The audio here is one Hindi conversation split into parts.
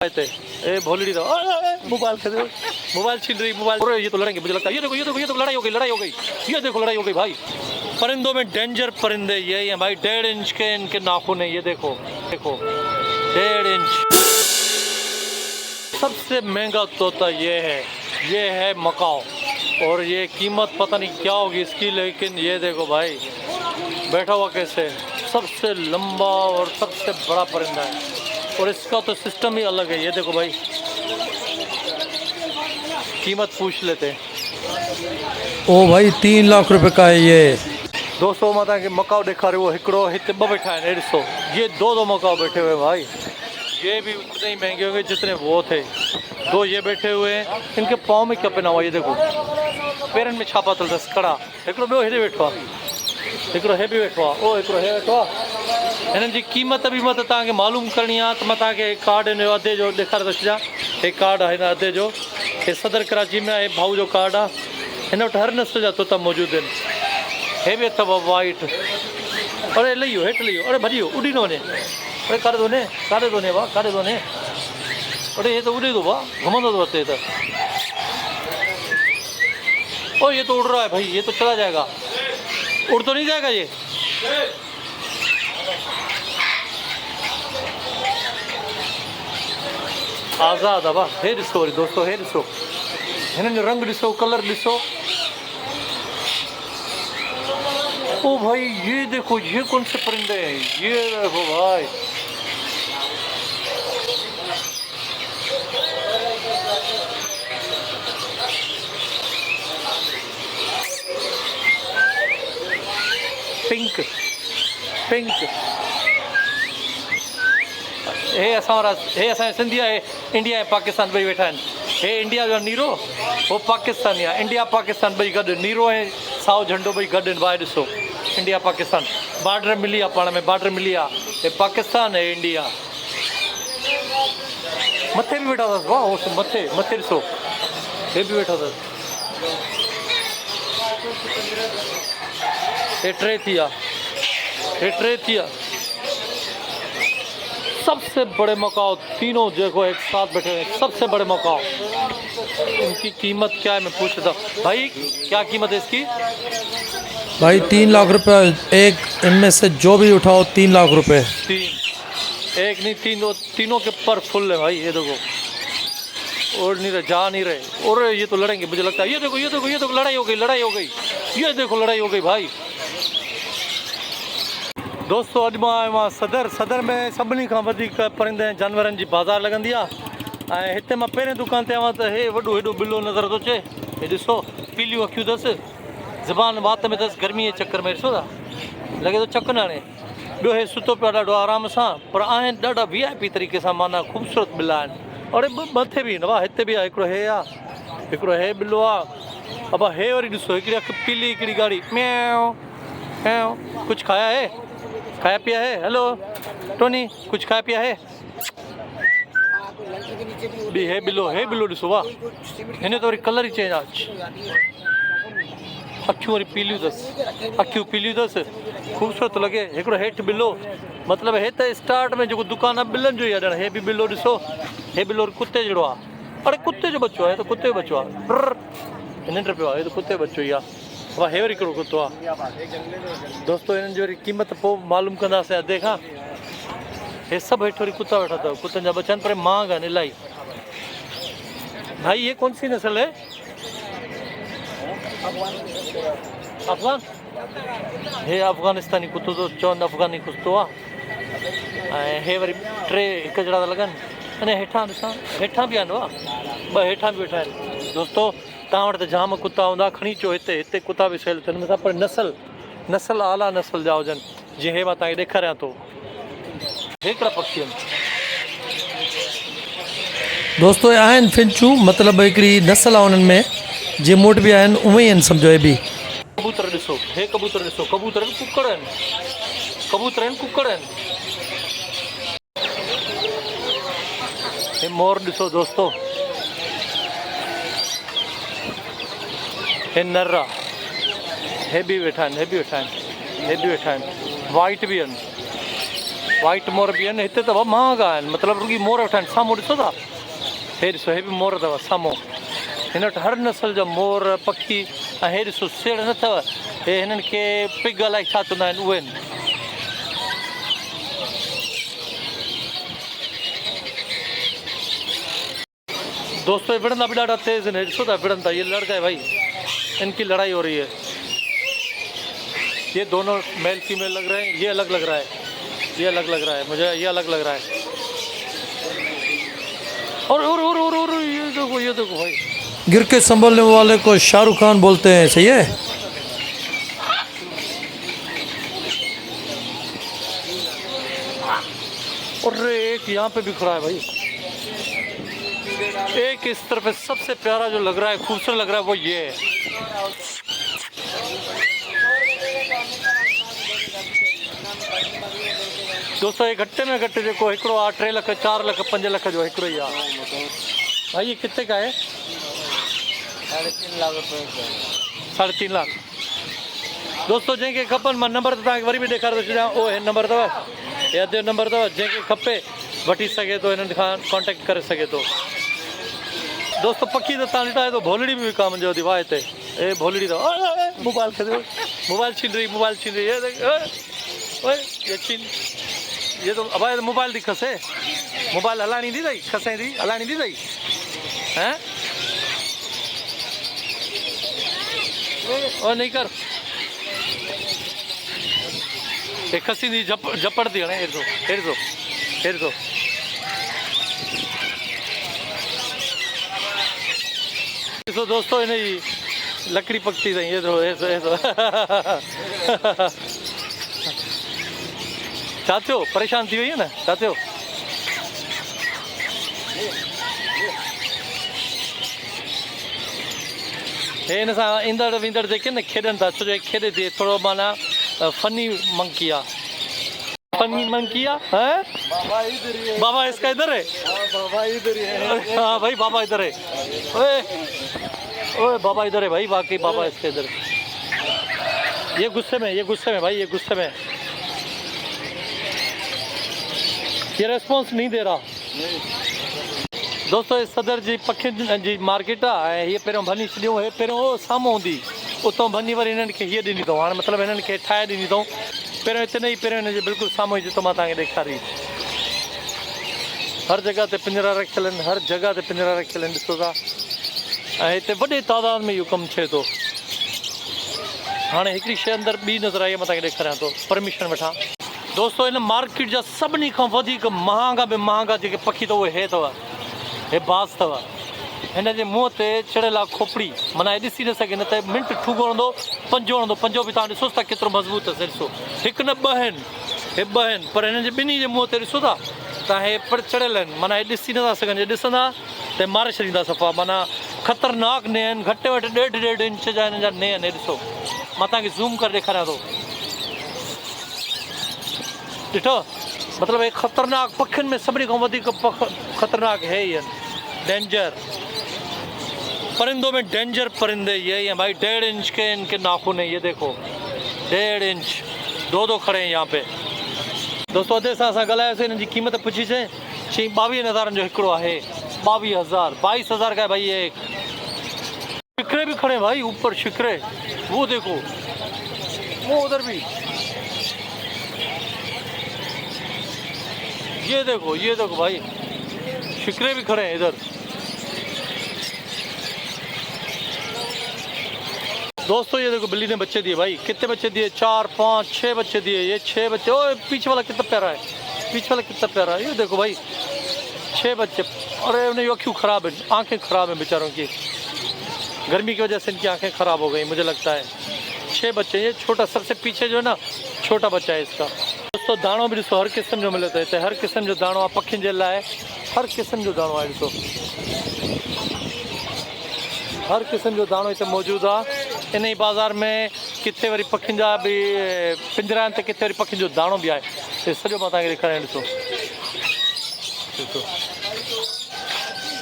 ए भोलड़ी तो मोबाइल खेल मोबाइल छीन रही मोबाइल। ये तो लड़ेंगे मुझे लगता है। ये देखो लड़ाई हो गई ये देखो लड़ाई हो गई भाई। परिंदों में डेंजर परिंदे ये हैं भाई। 1.5 इंच के इनके नाखून है। ये देखो 1.5 इंच। सबसे महंगा तोता ये है मकाओ। और ये कीमत पता नहीं क्या होगी इसकी, लेकिन ये देखो भाई बैठा हुआ कैसे। सबसे लंबा और सबसे बड़ा परिंदा है और इसका तो सिस्टम ही अलग है। ये देखो भाई कीमत पूछ लेते हैं। ओ भाई 3 लाख रुपए का है ये। 200 माता के मकाओ दिखा रहे वो हिकड़ो हिते ब बैठा है 150। ये दो मकाओ बैठे हुए भाई। ये भी उतने ही महंगे होंगे जितने वो थे। 2 ये बैठे हुए हैं। इनके पाँव में क्या पहना हुआ ये देखो। पैरन में छापा चलता कड़ा। हिकड़ो ॿियो हेॾे वेठो आहे। हिकिड़ो हे बि वेठो आहे। ओ हिकिड़ो हे वेठो आहे। हिननि जी क़ीमत बि मत तव्हांखे मालूम करणी आहे त मां तव्हांखे कार्ड हिन जो अधे जो ॾेखारे थो छॾियां। हे कार्ड आहे हिन अधे जो। हे सदर कराची में आहे भाऊ जो कार्ड आहे। हिन वटि हर नस्ल जा तोता मौजूदु आहिनि। हे बि अथव वाइट। अरे लही वियो हेठि लही वियो। अरे भॼी वियो उॾी न वञे। अरे काॾे थो वञे भाउ काॾे थो वञे। अरे हे तो उड़े तो भाउ घुमंदो तो हिते त। ओ ये तो उड़ रहा है भाई। ये तो चला जाएगा। उड़ तो नहीं जाएगा ये। आज़ाद है वाह। हे ॾिसो वरी दोस्तों हे ॾिसो हिननि जो रंग ॾिसो कलर ॾिसो। ओ भाई ये देखो ये कौन से परिंदे हैं। ये देखो भाई पिंक हे असां सिंधी आहे। इंडिया ऐं पाकिस्तान ॿई वेठा आहिनि। हे इंडिया जो नीरो हो पाकिस्तानी आहे। इंडिया पाकिस्तान ॿई गॾु नीरो ऐं साओ झंडो ॿई गॾु आहिनि। भाई ॾिसो इंडिया पाकिस्तान बॉर्डर मिली आहे पाण में। बॉर्डर मिली आहे। हे पाकिस्तान है इंडिया। मथे बि वेठा अथसि वाह। हो मथे ॾिसो हे बि वेठा अथसि। हे टे थी विया। सबसे बड़े मकाओ तीनों देखो एक साथ बैठे हैं। सबसे बड़े मकाओ। इनकी कीमत क्या है मैं पूछता हूँ भाई क्या कीमत है इसकी। भाई 3 लाख रुपए एक। इनमें से जो भी उठाओ 3 लाख रुपए। 3 एक नहीं तीनों के पर फुल है भाई। ये देखो और नहीं रहे जा नहीं रहे। और ये तो लड़ेंगे मुझे लगता है। ये देखो लड़ाई हो गई। ये देखो लड़ाई हो गई भाई। दोस्तों अॼु मां आयो आहियां सदर में सभिनी खां वधीक परिंदे ऐं जानवरनि जी बाज़ार लॻंदी आहे। ऐं हिते मां पहिरें दुकान ते आहियां त हे वॾो हेॾो बिल्लो नज़र थो अचे। हे ॾिसो पीलियूं अखियूं अथसि। ज़बान वात में अथसि गर्मी जे चकर में। ॾिसो था लॻे थो चक न हाणे। ॿियो हे सुतो पियो ॾाढो आराम सां। पर आहिनि ॾाढा VIP तरीक़े सां माना ख़ूबसूरत बिल्ला आहिनि। और मथे बि न वाह हिते बि आहे। हिकिड़ो हे आहे हिकिड़ो हे बिल्लो आहे। अब हे वरी ॾिसो हिकिड़ी अखि पीली हिकिड़ी ॻाढ़ी म्याऊं। कुझु खाया पिया है। हेलो टोनी कुछ खाया पिया है। भी है बिल्लो ॾिसो वाह। हिन तो वरी कलर ही चेंज आहे। अखियूं वरी पीलियूं अथसि। ख़ूबसूरत थो लॻे। हिकिड़ो हेठि बिल्लो मतिलबु हे त स्टार्ट में जेको दुकानु आहे बिलनि जो ई आहे ॼण। हे बि बिल्लो ॾिसो। हे बिल्लो कुते जहिड़ो आहे। अरे कुते जो बच्चो आहे। हे त कुते जो बच्चो आहे। निंड पियो आहे। हे त कुते जो बच्चो ई आहे। वाह हे वरी हिकिड़ो कुतो आहे। दोस्तों हिननि जी वरी क़ीमत पोइ मालूम कंदासीं अधे खां। हे सभु हेठि वरी कुता वेठा अथव। कुतनि जा बच्चा आहिनि पर महांगा आहिनि इलाही। भाई ये कौन सी नस्ल है। अफगान हे अफगानिस्तानी कुतो तो चवनि अफगानी कुतो आहे। ऐं हे वरी 3 हिकु जहिड़ा था लॻनि। अने हेठां ॾिसां हेठां बि आहिनि वाह 2 हेठां बि वेठा आहिनि। दोस्तो तव्हां वटि त जाम कुता हूंदा खणी अचो हिते कुता बि सेल थियनि मथां। पर नस्ल आला नस्ल जा हुजनि। जीअं हे मां तव्हांखे ॾेखारियां थो। हिकिड़ा पक्षी आहिनि दोस्तों आहिनि फिंचूं मतिलबु हिकिड़ी नस्ल आहे उन्हनि में। जे मूं वटि बि आहिनि उहे ई आहिनि सम्झो। हे बि कबूतर ॾिसो। हे कबूतर ॾिसो। कबूतर आहिनि कुकड़ आहिनि। हे मोर ॾिसो दोस्तो। हे नर आहे। हे बि वेठा आहिनि। वाइट बि आहिनि। वाइट मोर भी आहिनि हिते त महांगा आहिनि मतिलबु रुॻी मोर वेठा आहिनि साम्हूं ॾिसो था हे ॾिसो हे बि मोर अथव साम्हूं हिन वटि हर नस्ल जा मोर पखी ऐं हे ॾिसो सेड़ न अथव हे हिननि खे पिग अलाए छा चवंदा आहिनि उहे आहिनि दोस्तों ये विड़ंदा भी ॾाढा तेज़ आहिनि ॾिसो था विड़ंदा ये लड़का है भाई इनकी लड़ाई हो रही है ये दोनों मेल फीमेल लग रहे हैं ये अलग लग रहा है ये अलग लग रहा है मुझे ये अलग लग रहा है और ये देखो भाई गिर के संभलने वाले को शाहरुख खान बोलते हैं सही है और एक यहाँ पे भी खड़ा है भाई एक इस तरफ है सबसे प्यारा जो लग रहा है खूबसूरत लग रहा है वो ये है दोस्तों ये घट्टे में घट्टे जेको हिकिड़ो आहे 3 लख 4 लख 5 लख जो हिकिड़ो ही आहे भाई ये कितने का है 3.5 लाख रुपए 3.5 लाख दोस्तों जंहिंखे खपनि मां नंबर त तव्हांखे वरी बि ॾेखारे थो छॾियां उहो हे नंबर अथव हे अधु नंबर अथव जंहिंखे खपे वठी सघे थो हिननि खां कॉन्टेक्ट करे सघे थो दोस्तों पखी तो तव्हां ॾिठा है तो भोलड़ी भी विकाम मुंहिंजो थी वाह हिते ए भोलड़ी अथव मोबाइल खे मोबाइल छीन रही ये देख ओए ये छीन ये तो अब मोबाइल थी खसे मोबाइल हलाइणी थी अथई खसे थी हलाइणी थी अथई हैं और नहीं कर एक खसी थी झपड़ थी हणे हेर तो ॾिसो दोस्तों हिन जी लकड़ी पकती अथई हे तो छा थियो परेशान थी वई है न छा थियो हे हिन सां ईंदड़ वींदड़ जेके न खेॾनि था छो जो खेॾे थी थोरो माना फनी मंकी आहे फनी मंकी आहे हैं बाबा इसका इधर है बाबा इधर ही है हाँ भाई बाबा इधर है ओए ओए बाबा इधर है भाई वाकई बाबा इसके इधर ये गुस्से में भाई ये गुस्से में ये रेस्पॉन्स नहीं दे रहा दोस्तों ये सदर जी पखियुनि जी मार्केट आहे हीअ पहिरियों भञी छॾियूं हे पहिरियों साम्हूं हूंदी उतां भञी वरी हिननि खे हीअ ॾिनी अथऊं हाणे मतिलबु हिननि खे ठाहे ॾिनी अथऊं पहिरियों हिते न ई पहिरियों हिन जे बिल्कुलु साम्हूं ई जितो मां तव्हांखे ॾेखारी हर जॻह ते पिंजरा रखियल आहिनि हर जॻह ते पिंजरा रखियल आहिनि ॾिसो था ऐं हिते वॾे तादाद में इहो कमु थिए थो हाणे हिकिड़ी शइ अंदरि ॿी नज़र आई मां तव्हांखे ॾेखारियां थो परमिशन वठां दोस्तों इन मार्केट जा सभिनी खां वधीक महांगा में महांगा जेके पखी अथव उहे हे अथव हे बाज़ अथव हिन जे मुंहं ते चढ़ियल आहे खोपड़ी माना हे ॾिसी न सघे न त मिंट ठुगो हणंदो पंजो हणंदो पंजो बि तव्हां ॾिसो था केतिरो मज़बूत अथसि ॾिसो हिकु न ॿ आहिनि हे ॿ आहिनि पर हिननि जे ॿिन्ही जे मुंहं ते ॾिसो था तव्हां हे पर चढ़ियल आहिनि माना हे ॾिसी नथा सघनि जे ॾिसंदा त मारे छॾींदा सफ़ा माना ख़तरनाक ने आहिनि घटि में घटि 1.5 इंच जा हिननि जा ने आहिनि हे ॾिसो मां तव्हांखे ज़ूम करे ॾेखारियां थो ॾिठो मतिलबु हे ख़तरनाक पखियुनि में सभिनी खां वधीक ख़तरनाक हे ई आहिनि डेंजर परिंदों में डेंजर परिंदे यही हैं भाई 1.5 इंच के इनके नाखून है ये देखो 1.5 इंच दो खड़े हैं यहाँ पे दोस्तों अधे सां असां ॻाल्हायोसीं हिननि जी क़ीमत पुछीसीं चई 22,000 जो हिकिड़ो आहे 22,000 का है भाई ये शिकरे भी खड़े हैं भाई ऊपर शिकरे वो देखो वो उधर भी ये देखो भाई शिकरे भी खड़े हैं इधर दोस्तों ये देखो बिल्ली ने बच्चे दिए भाई कितने बच्चे दिए 4 5 6 बच्चे दिए ये 6 बच्चे ओए पीछे वाला कितना प्यारा है ये देखो भाई 6 बच्चे अरे उन्हें अखियों खराब है आंखें खराब हैं बेचारों की गर्मी की वजह से इनकी आंखें खराब हो गई मुझे लगता है 6 बच्चे ये छोटा सबसे पीछे जो है ना छोटा बच्चा है इसका दोस्तों दाणो भी ॾिसो हर क़िस्म जो मिले थो हिते हर क़िस्म जो दाणो आहे पखियुनि जे लाइ हर क़िस्म जो दाणो आहे ॾिसो हर क़िस्म जो दाणो हिते मौजूदु आहे इन ई बाज़ार में किथे वरी पखियुनि जा बि पिंजरा आहिनि त किथे वरी पखियुनि जो दाणो बि आहे हे सॼो मां तव्हांखे ॾेखारियां ॾिसो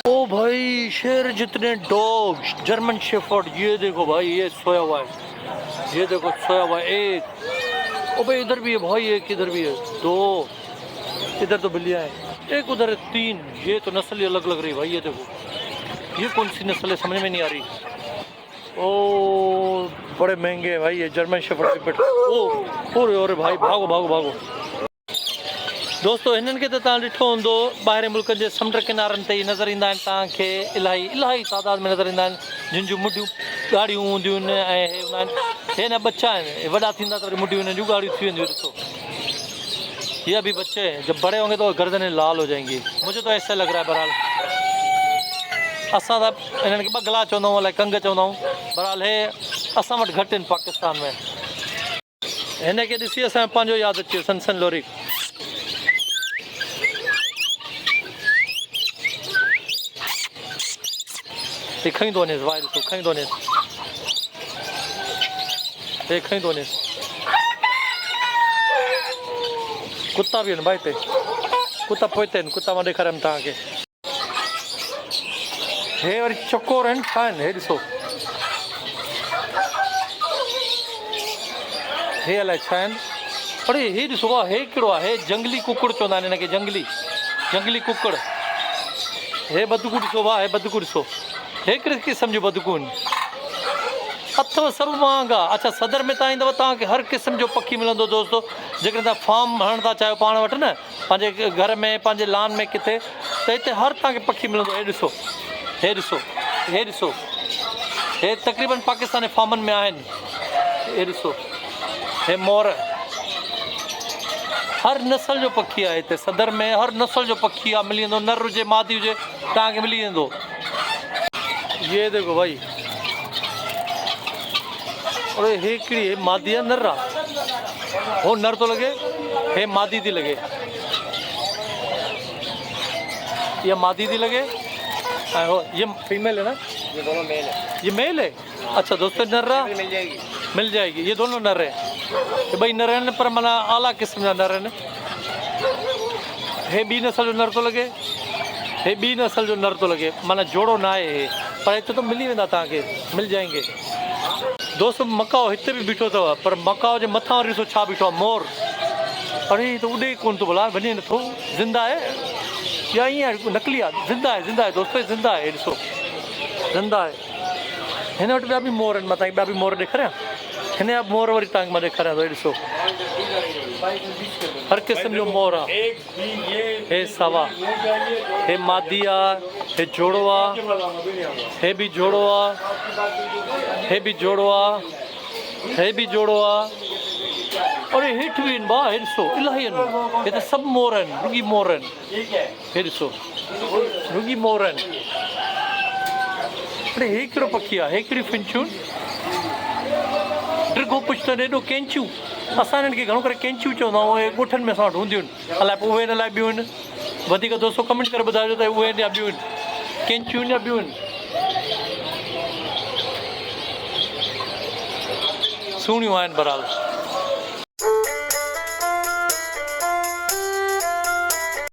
ओ भाई शेर जितने डॉग जर्मन शेफर्ड ये देखो भाई ये सोया हुआ है एक ओ भाई इधर भी है भाई एक इधर भी है 2 इधर तो बिल्लियाँ हैं, एक उधर है, 3। ये तो नस्ल ही अलग लग रही है भाई। ये देखो, ये कौन सी नस्ल है समझ में नहीं आ रही। ओ बड़े महंगे हैं भाई ये जर्मन शेफर्ड पेट। ओ रे भाई, भागो भागो भागो। दोस्तों हिननि खे त तव्हां ॾिठो हूंदो ॿाहिरि मुल्कनि जे समुंड किनारनि ते ई नज़र ईंदा आहिनि तव्हांखे, इलाही तादाद में नज़र ईंदा आहिनि, जिन जूं मुंडियूं ॻाढ़ियूं हूंदियूं आहिनि ऐं हे हूंदा आहिनि, हे न बच्चा आहिनि, हे वॾा थींदा त वरी मुंडियूं हिन जूं ॻाढ़ियूं थी वेंदियूं। ॾिसो ये अभी बच्चे हैं, जब बड़े होंगे तो गर्दनें लाल हो जाएंगी, मुझे तो ऐसा लग रहा है। बहरहाल असां त हिननि खे बगला चवंदा आहियूं, अलाए कंग चवंदा आहियूं। बहरहाल हे असां वटि घटि आहिनि पाकिस्तान में। हिन खे ॾिसी असांजो पंहिंजो यादि अची वियो, सनसन लोरी। हे खईंदो वञेसि, वाह ॾिसो खईंदो वञेसि, हे खईंदो वञेसि। कुत्ता बि आहिनि भाई हिते, कुत्ता पोइते आहिनि, कुत्ता मां ॾेखारियमि तव्हांखे। हे वरी चकोर आहिनि, छा आहिनि हे ॾिसो, हे अलाए छा आहिनि। अड़े हे ॾिसो, वाह हे कहिड़ो आहे, हे जंगली कुकड़ चवंदा आहिनि हिनखे, जंगली कुकड़। हे बदकू ॾिसो, वाह हे बदकू ॾिसो, हे कहिड़े क़िस्म जो बदकू आहिनि, अथव सभु महांगा। अच्छा सदर में तव्हां ईंदव तव्हांखे हर क़िस्म जो पखी मिलंदो दोस्तो। जेकॾहिं तव्हां फार्म हणण था चाहियो पाण वटि न, पंहिंजे घर में पंहिंजे लान में किथे, त हिते हर तव्हांखे पखी मिलंदो। हे ॾिसो, हे ॾिसो, हे ॾिसो, हे तक़रीबन पाकिस्तानी फार्मनि में आहिनि। हे ॾिसो, हे मोर, हर नस्ल जो पखी आहे हिते सदर में, हर नस्ल जो पखी आहे, मिली वेंदो, नर हुजे मादी हुजे तव्हांखे मिली वेंदो। ये देखो भाई, अरे हे कहिड़ी, हे मादी आहे नर आहे, हो नर तो लगे, हे मादी थी लगे, ये मादी थी लगे, हो ये फीमेल है ना, ये दोनों मेल है। ये मेल है। अच्छा दोस्तों नर रहा मिल जाएगी, ये दोनों नर है, ये भाई नर है पर माना आला किस्म जा नर है। हे बी नस्ल जो नर तो लगे, हे बी नस्ल जो नर तो लगे, माना जोड़ो ना है हे, पर हिते तो मिली वेंदा तव्हांखे, मिल जाएंगे। दोस्तों मकाओ हिते बि बीठो अथव, पर मकाओ जे मथां ॾिसो छा बीठो आहे, मोर। अरे त उॾे कोन थो भला, वञे नथो, ज़िंदा आहे या ईअं नकली आहे? ज़िंदा आहे दोस्तो, ज़िंदा आहे, ॾिसो ज़िंदा आहे। हिन वटि ॿिया बि मोर आहिनि, मां तव्हांखे ॿिया बि मोर ॾेखारियां, हिन जा मोर वरी तव्हांखे मां ॾेखारियां थो। ॾिसो हर क़िस्म जो मोर आहे, हे सावा, हे मादी आहे, हे जोड़ो आहे, हे बि जोड़ो आहे, हे बि जोड़ो आहे, हे बि जोड़ो आहे। अरे हेठि बि आहिनि भाउ, हे ॾिसो इलाही आहिनि, हे त सभु मोर आहिनि, रुॻी मोर आहिनि, हे ॾिसो रुॻी मोर आहिनि। अरे हे कहिड़ो पखी आहे, हे कहिड़ी फिंचूं, ड्रिगो पुछतनि हेॾो कैंचियूं, असां हिननि खे घणो करे कैंचियूं चवंदा आहियूं, हे ॻोठनि में असां वटि हूंदियूं आहिनि, अलाए पोइ उहे हिन लाइ ॿियूं आहिनि, वधीक दोस्तो कमेंट करे ॿुधाइजो त उहे या ॿियूं आहिनि, कैंचियूं या ॿियूं आहिनि। सुहिणियूं आहिनि बहरहाल।